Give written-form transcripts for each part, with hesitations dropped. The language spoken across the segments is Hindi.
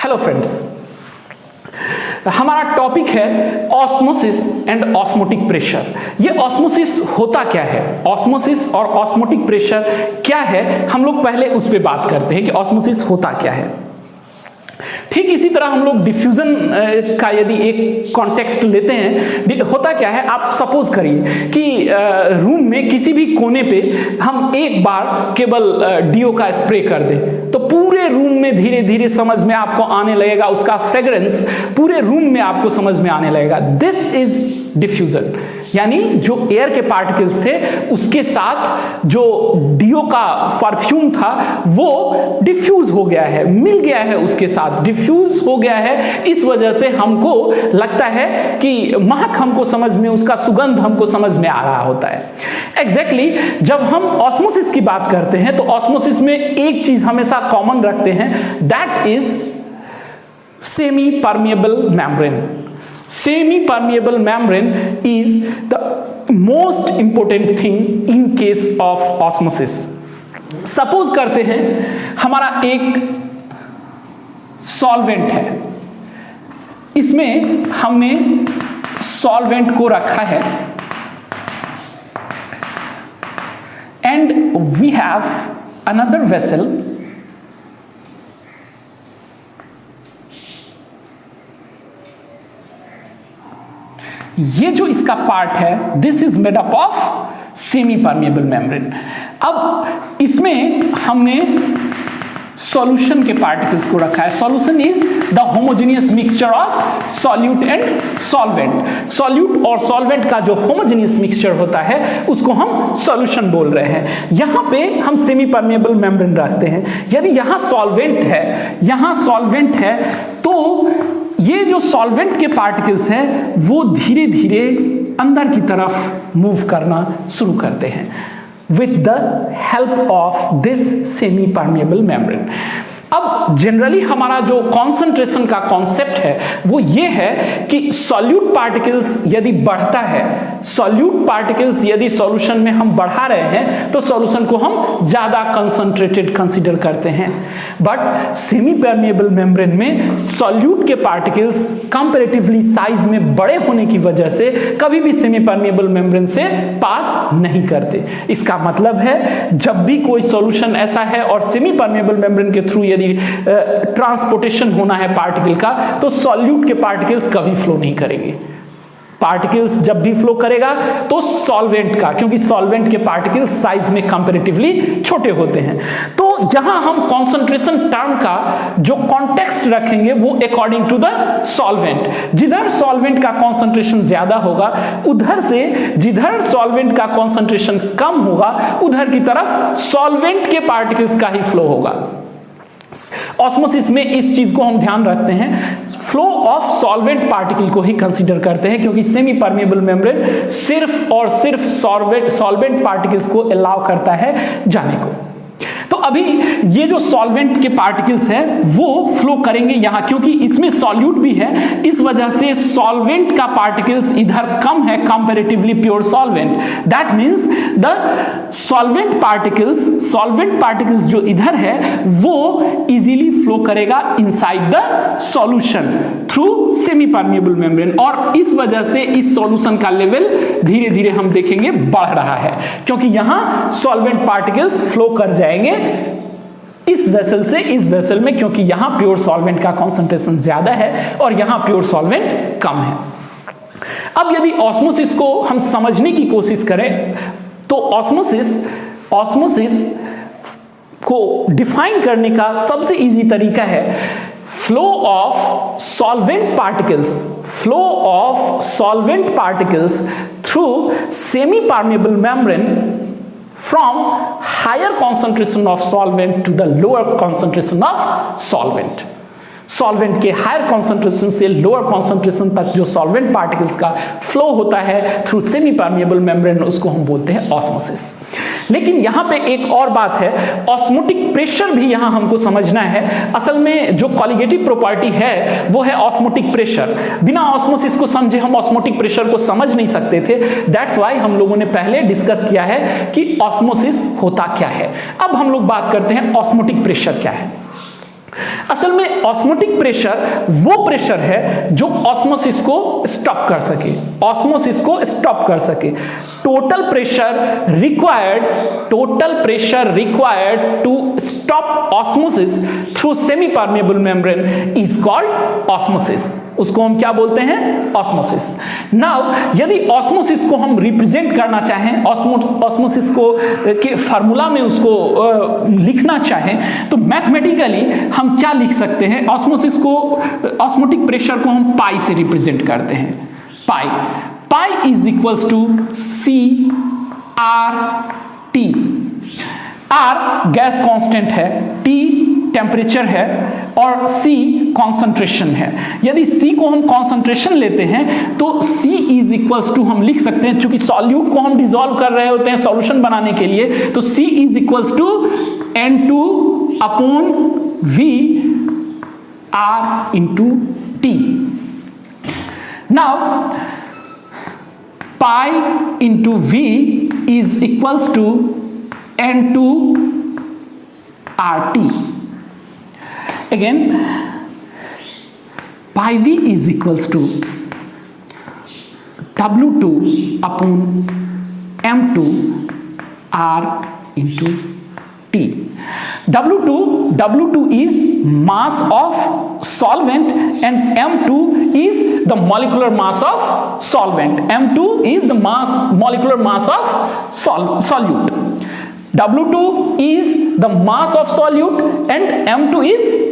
हेलो फ्रेंड्स, हमारा टॉपिक है ऑस्मोसिस एंड ऑस्मोटिक प्रेशर। ये ऑस्मोसिस होता क्या है, ऑस्मोसिस और ऑस्मोटिक प्रेशर क्या है, हम लोग पहले उस पर बात करते हैं कि ऑस्मोसिस होता क्या है। ठीक इसी तरह हम लोग डिफ्यूजन का यदि एक कॉन्टेक्स्ट लेते हैं, होता क्या है, आप सपोज करिए कि रूम में किसी भी कोने पे हम एक बार केवल डीओ का स्प्रे कर दें तो पूरे रूम में धीरे धीरे समझ में आपको आने लगेगा, उसका फ्रेग्रेंस पूरे रूम में आपको समझ में आने लगेगा। दिस इज डिफ्यूजन, यानी जो एयर के पार्टिकल्स थे उसके साथ जो डीओ का परफ्यूम था वो डिफ्यूज हो गया है, मिल गया है, उसके साथ डिफ्यूज हो गया है। इस वजह से हमको लगता है कि महक हमको समझ में, उसका सुगंध हमको समझ में आ रहा होता है। एग्जैक्टली जब हम ऑस्मोसिस की बात करते हैं तो ऑस्मोसिस में एक चीज हमेशा कॉमन रखते हैं, that is semi permeable membrane. Semi-permeable membrane is the most important thing in case of osmosis. Suppose करते हैं हमारा एक सॉल्वेंट है, इसमें हमने सॉल्वेंट को रखा है and we have another vessel ये जो इसका पार्ट है, this is made up of semi permeable membrane. अब इसमें हमने सॉल्यूशन के पार्टिकल्स को रखा है। Solution is the homogeneous mixture of solute and solvent. Solute और सॉल्वेंट का जो होमोजेनियस मिक्सचर होता है उसको हम सॉल्यूशन बोल रहे हैं। यहां पे हम सेमी परमिएबल मेम्ब्रेन रखते हैं। यदि यहां सॉल्वेंट है, यहां सॉल्वेंट है, तो ये जो सॉल्वेंट के पार्टिकल्स हैं वो धीरे धीरे अंदर की तरफ मूव करना शुरू करते हैं with the help of this semi permeable membrane। अब जनरली हमारा जो कॉन्सेंट्रेशन का कॉन्सेप्ट है वो ये है कि सॉल्यूट पार्टिकल्स यदि बढ़ता है, सॉल्यूट पार्टिकल्स यदि सॉल्यूशन में हम बढ़ा रहे हैं तो सॉल्यूशन को हम ज्यादा कंसंट्रेटेड कंसीडर करते हैं। बट सेमी परमिएबल मेम्ब्रेन में सॉल्यूट के पार्टिकल्स कंपैरेटिवली साइज में बड़े होने की वजह से कभी भी सेमी परमिएबल मेम्ब्रेन से पास नहीं करते। इसका मतलब है जब भी कोई सॉल्यूशन ऐसा है और सेमी परमिएबल मेम्ब्रेन के थ्रू ट्रांसपोर्टेशन होना है पार्टिकल का, तो सॉल्यूट के पार्टिकल्स कभी फ्लो नहीं करेंगे। पार्टिकल्स जब भी फ्लो करेगा तो सॉल्वेंट का, क्योंकि सॉल्वेंट के पार्टिकल्स साइज में कंपैरेटिवली छोटे होते हैं। तो जहां हम कंसंट्रेशन टर्म का जो कॉन्टेक्स्ट रखेंगे वो अकॉर्डिंग टू द सॉल्वेंट। जिधर सॉल्वेंट का कंसंट्रेशन ज्यादा होगा उधर से, जिधर सॉल्वेंट का कंसंट्रेशन कम होगा उधर की तरफ सॉल्वेंट के पार्टिकल्स का ही फ्लो होगा। ऑस्मोसिस में इस चीज को हम ध्यान रखते हैं, फ्लो ऑफ सॉल्वेंट पार्टिकल को ही कंसीडर करते हैं, क्योंकि सेमी परमिएबल मेम्ब्रेन सिर्फ और सिर्फ सॉल्वेंट पार्टिकल्स को अलाउ करता है जाने को। तो अभी ये जो सॉल्वेंट के पार्टिकल्स हैं वो फ्लो करेंगे यहां, क्योंकि इसमें सॉल्यूट भी है, इस वजह से सॉल्वेंट का पार्टिकल्स इधर कम है comparatively pure solvent. That means the solvent particles जो इधर है वो इजीली फ्लो करेगा inside the solution through semi permeable membrane, और इस वजह से इस सॉल्यूशन का लेवल धीरे धीरे हम देखेंगे बढ़ रहा है, क्योंकि यहां सॉल्वेंट पार्टिकल्स फ्लो कर जाएंगे इस वेसल से इस वेसल में, क्योंकि यहां प्योर सॉल्वेंट का कंसंट्रेशन ज्यादा है और यहां प्योर सॉल्वेंट कम है। अब यदि ऑस्मोसिस को हम समझने की कोशिश करें तो ऑस्मोसिस को डिफाइन करने का सबसे इजी तरीका है flow of solvent particles through semi permeable membrane from higher concentration of solvent to the lower concentration of solvent। Solvent के हायर कॉन्सेंट्रेशन से लोअर कॉन्सेंट्रेशन तक जो सॉल्वेंट पार्टिकल्स का फ्लो होता है थ्रू सेमी परमिएबल मेम्ब्रेन, उसको हम बोलते हैं ऑस्मोसिस। लेकिन यहां पे एक और बात है, ऑस्मोटिक प्रेशर भी यहां हमको समझना है। असल में जो कॉलिगेटिव प्रॉपर्टी है वो है ऑस्मोटिक प्रेशर। बिना ऑस्मोसिस को समझे हम ऑस्मोटिक प्रेशर को समझ नहीं सकते थे। दैट्स व्हाई हम लोगों ने पहले डिस्कस किया है कि ऑस्मोसिस होता क्या है। अब हम लोग बात करते हैं ऑस्मोटिक प्रेशर क्या है। असल में ऑस्मोटिक प्रेशर वो प्रेशर है जो ऑस्मोसिस को स्टॉप कर सके, ऑस्मोसिस को स्टॉप कर सके। Total pressure required to stop osmosis through semi permeable membrane is called osmosis. उसको हम क्या बोलते हैं? ऑस्मोसिस। नाउ यदि ऑस्मोसिस को हम रिप्रेजेंट करना चाहें, ऑस्मोसिस को के फार्मूला में उसको लिखना चाहें, तो मैथमेटिकली हम क्या लिख सकते हैं? ऑस्मोसिस को, ऑस्मोटिक प्रेशर को हम पाई से रिप्रेजेंट करते हैं। Pi is equals to C R T. R gas constant है, टी टेम्परेचर है और C कॉन्सेंट्रेशन है। यदि C को हम कॉन्सेंट्रेशन लेते हैं तो C इज इक्वल्स टू हम लिख सकते हैं, चूंकि सॉल्यूट को हम डिसॉल्व कर रहे होते हैं सॉल्यूशन बनाने के लिए, तो C is equals to N2 upon V R into T। Now pi into V is equals to N2 RT। Again, pi v is equals to W2 upon M2 R into T. W2 is mass of solvent and M2 is the molecular mass of solvent. M2 is the molecular mass of solute. W2 is the mass of solute and M2 is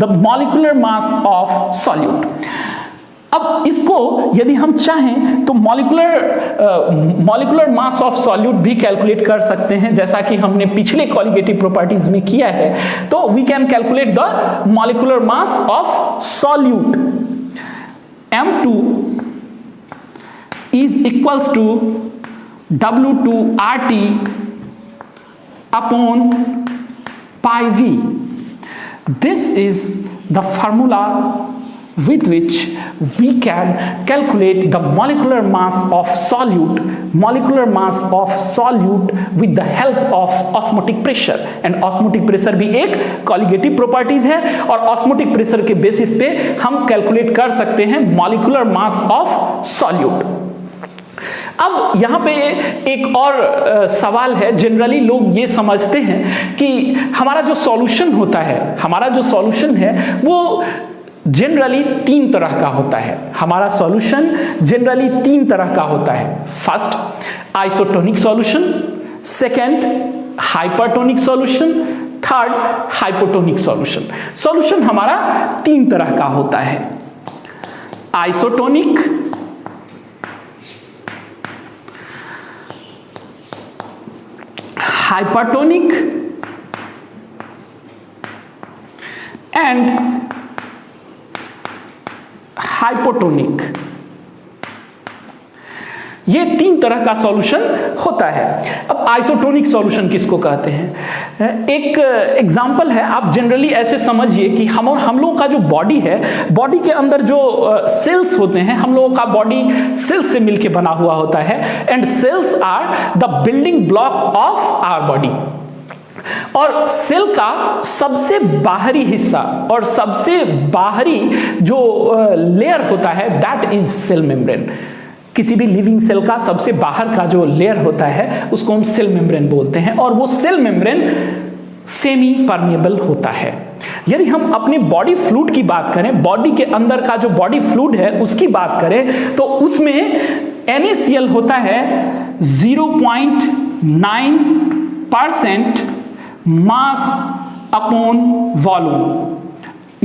the molecular mass of solute. अब इसको यदि हम चाहें तो मॉलिक्यूलर मास ऑफ सॉल्यूट भी कैलकुलेट कर सकते हैं, जैसा कि हमने पिछले कॉलिगेटिव प्रॉपर्टीज में किया है। तो we can calculate the molecular mass of solute. M2 is equals to W2RT upon pi v. This is the formula with which we can calculate the molecular mass of solute with the help of osmotic pressure. And osmotic pressure भी एक कॉलिगेटिव प्रॉपर्टीज है और osmotic pressure के बेसिस पे हम कैलकुलेट कर सकते हैं molecular mass of solute. अब यहाँ पे एक और सवाल है। जनरली लोग ये समझते हैं कि हमारा जो सॉल्यूशन है वो जनरली तीन तरह का होता है। हमारा सॉल्यूशन जनरली तीन तरह का होता है। First, isotonic solution, second, hypertonic solution, third, hypotonic solution. Solution हमारा तीन तरह का होता है, आइसोटोनिक, hypertonic and hypotonic। ये तीन तरह का सॉल्यूशन होता है। अब आइसोटोनिक सॉल्यूशन किसको कहते हैं? एक एग्जांपल है, आप जनरली ऐसे समझिए कि हम लोगों का जो बॉडी है, बॉडी के अंदर जो सेल्स होते हैं, हम लोगों का बॉडी सेल्स से मिलके बना हुआ होता है and cells are the building block of our body. और सेल का सबसे बाहरी हिस्सा और सबसे बाहरी जो लेयर होता है दैट इज सेल मेम्ब्रेन। किसी भी लिविंग सेल का सबसे बाहर का जो लेयर होता है उसको हम सेल मेम्ब्रेन बोलते हैं और वो सेल मेम्ब्रेन सेमी परमेबल होता है। यदि हम अपने बॉडी फ्लूइड की बात करें, बॉडी के अंदर का जो बॉडी फ्लूइड है उसकी बात करें, तो उसमें NaCl होता है 0.9% मास अपॉन वॉल्यूम,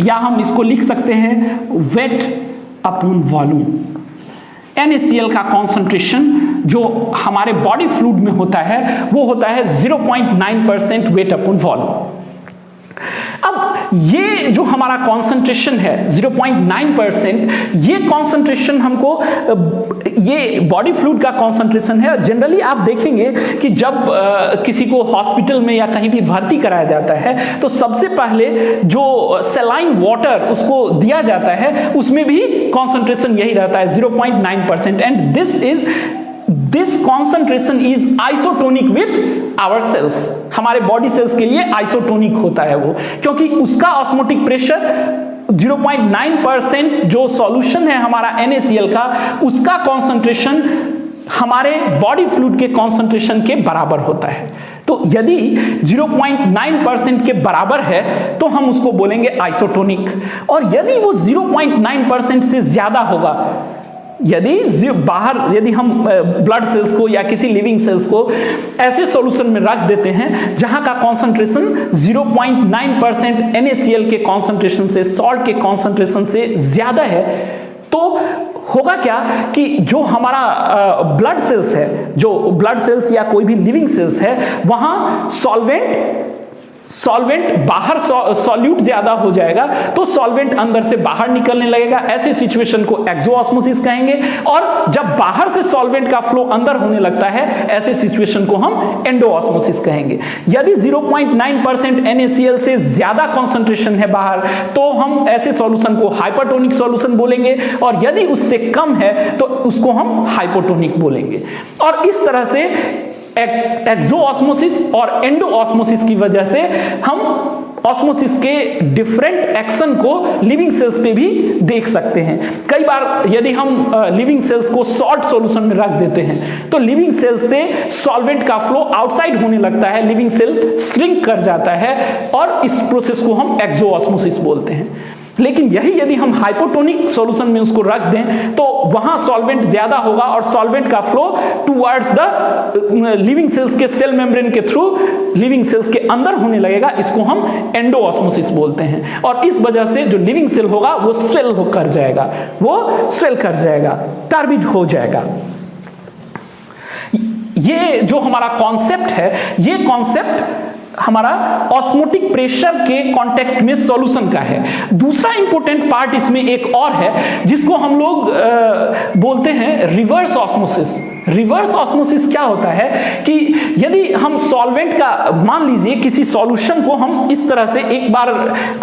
या हम इसको लिख सकते हैं वेट अपॉन वॉल्यूम। NaCl का कॉन्सेंट्रेशन जो हमारे बॉडी फ्लूइड में होता है वो होता है 0.9% वेट अपॉन वॉल्यूम। अब ये जो हमारा कॉन्सेंट्रेशन है 0.9%, ये कॉन्सेंट्रेशन हमको, ये बॉडी फ्लूइड का कॉन्सेंट्रेशन है। जनरली आप देखेंगे कि जब किसी को हॉस्पिटल में या कहीं भी भर्ती कराया जाता है तो सबसे पहले जो सलाइन वाटर उसको दिया जाता है उसमें भी कॉन्सेंट्रेशन यही रहता है 0.9%। And this concentration is isotonic with our cells, हमारे बॉडी सेल्स के लिए आइसोटोनिक होता है वो, क्योंकि उसका ऑस्मोटिक प्रेशर 0.9% जो सॉल्यूशन है हमारा NaCl का, उसका कॉन्सेंट्रेशन हमारे बॉडी फ्लूइड के कॉन्सेंट्रेशन के बराबर होता है। तो यदि 0.9% के बराबर है तो हम उसको बोलेंगे आइसोटोनिक, और यदि वो 0.9% से ज्यादा होगा, यदि हम ब्लड सेल्स को या किसी लिविंग सेल्स को ऐसे सॉल्यूशन में रख देते हैं जहां का कॉन्सेंट्रेशन 0.9% NaCl के कॉन्सेंट्रेशन से, सॉल्ट के कॉन्सेंट्रेशन से ज्यादा है, तो होगा क्या कि जो हमारा ब्लड सेल्स है, जो ब्लड सेल्स या कोई भी लिविंग सेल्स है, वहां सॉल्वेंट बाहर सॉल्यूट ज्यादा हो जाएगा, तो सॉल्वेंट अंदर से बाहर निकलने लगेगा। ऐसे सिचुएशन को एक्सोऑस्मोसिस कहेंगे, और जब बाहर से सॉल्वेंट का फ्लो अंदर होने लगता है, ऐसे सिचुएशन को हम एंडोऑस्मोसिस कहेंगे। यदि 0.9% NaCl से ज्यादा कॉन्सेंट्रेशन है बाहर, तो हम ऐसे सॉल्यूशन को हाइपरटोनिक सॉल्यूशन बोलेंगे, और यदि उससे कम है तो उसको हम हाइपोटोनिक बोलेंगे। और इस तरह से एक्सोऑस्मोसिस और एंडोऑस्मोसिस की वजह से हम ऑस्मोसिस के डिफरेंट एक्शन को लिविंग सेल्स पे भी देख सकते हैं। कई बार यदि हम लिविंग सेल्स को सॉल्ट सॉल्यूशन में रख देते हैं तो लिविंग सेल्स से सॉल्वेंट का फ्लो आउटसाइड होने लगता है, लिविंग सेल श्रिंक कर जाता है, और इस प्रोसेस को हम एक्सोऑस्मोसिस बोलते हैं। लेकिन यही यदि हम हाइपोटोनिक सॉल्यूशन में उसको रख दें तो वहां सॉल्वेंट ज्यादा होगा, और सॉल्वेंट का flow towards the living cells के सेल मेम्ब्रेन के थ्रू लिविंग सेल्स के अंदर होने लगेगा। इसको हम एंडोऑस्मोसिस बोलते हैं, और इस वजह से जो लिविंग सेल होगा वो स्वेल कर जाएगा, वो स्वेल कर जाएगा, टर्बिड हो जाएगा। ये जो हमारा कॉन्सेप्ट है, ये कॉन्सेप्ट हमारा ऑस्मोटिक प्रेशर के कॉन्टेक्स्ट में सॉल्यूशन का है। दूसरा इंपॉर्टेंट पार्ट इसमें एक और है जिसको हम लोग बोलते हैं रिवर्स ऑस्मोसिस। रिवर्स ऑस्मोसिस क्या होता है कि यदि हम सॉल्वेंट का, मान लीजिए किसी सॉल्यूशन को हम इस तरह से, एक बार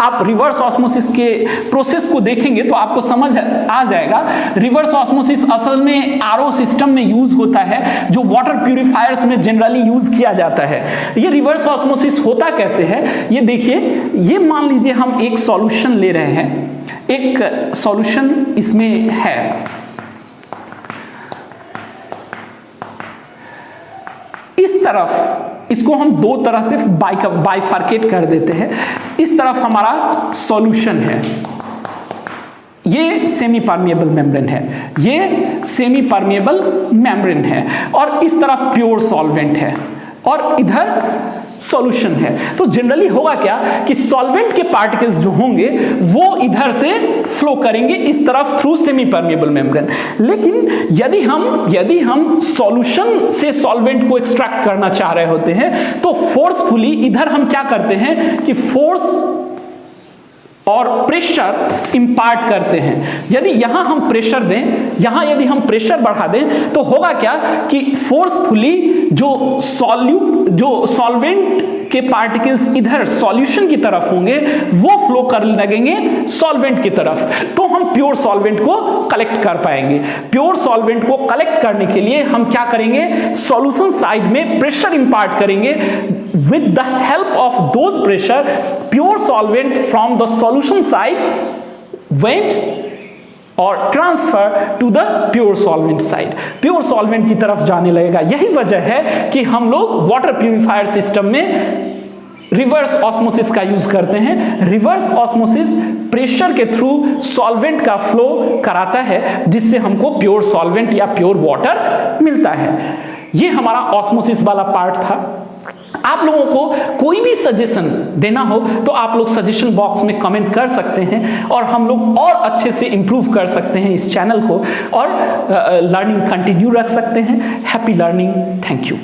आप रिवर्स ऑस्मोसिस के प्रोसेस को देखेंगे तो आपको समझ आ जाएगा। रिवर्स ऑस्मोसिस असल में आरओ सिस्टम में यूज होता है, जो वाटर प्यूरिफायर्स में जनरली यूज किया जाता है। ये रिवर्स ऑस्मोसिस होता कैसे है, ये देखिए। ये मान लीजिए हम एक सॉल्यूशन ले रहे हैं, एक सॉल्यूशन इसमें है, इस तरफ इसको हम दो तरह से बाइफर्केट कर देते हैं। इस तरफ हमारा सॉल्यूशन है, ये सेमी परमिएबल मेम्ब्रेन है, ये सेमी परमिएबल मेम्ब्रेन है, और इस तरफ प्योर सॉल्वेंट है, और इधर सॉल्यूशन है। तो जनरली होगा क्या कि सॉल्वेंट के पार्टिकल्स जो होंगे वो इधर से फ्लो करेंगे इस तरफ थ्रू सेमी परमिएबल मेम्ब्रेन। लेकिन यदि हम सॉल्यूशन से सॉल्वेंट को एक्सट्रैक्ट करना चाह रहे होते हैं तो फोर्सफुली इधर हम क्या करते हैं कि फोर्स और प्रेशर इंपार्ट करते हैं। यदि यहां हम प्रेशर दें, यहां यदि हम प्रेशर बढ़ा दें तो होगा क्या कि फोर्सफुली जो सॉल्वेंट के पार्टिकल्स इधर सॉल्यूशन की तरफ होंगे वो फ्लो करने लगेंगे सॉल्वेंट की तरफ, तो हम प्योर सॉल्वेंट को कलेक्ट कर पाएंगे। प्योर सॉल्वेंट को कलेक्ट करने के लिए हम क्या करेंगे, सॉल्यूशन साइड में प्रेशर इंपार्ट करेंगे। With the help of those pressure, pure solvent from the solution side went और transfer to the pure solvent side, pure solvent की तरफ जाने लगेगा। यही वजह है कि हम लोग वाटर प्यूरिफायर सिस्टम में रिवर्स ऑस्मोसिस का यूज करते हैं। रिवर्स ऑस्मोसिस प्रेशर के थ्रू सॉल्वेंट का फ्लो कराता है, जिससे हमको प्योर सॉल्वेंट या प्योर वाटर मिलता है। ये हमारा ऑस्मोसिस वाला पार्ट था। आप लोगों को कोई भी सजेशन देना हो तो आप लोग सजेशन बॉक्स में कमेंट कर सकते हैं, और हम लोग और अच्छे से इंप्रूव कर सकते हैं इस चैनल को, और लर्निंग कंटिन्यू रख सकते हैं। Happy learning, thank you.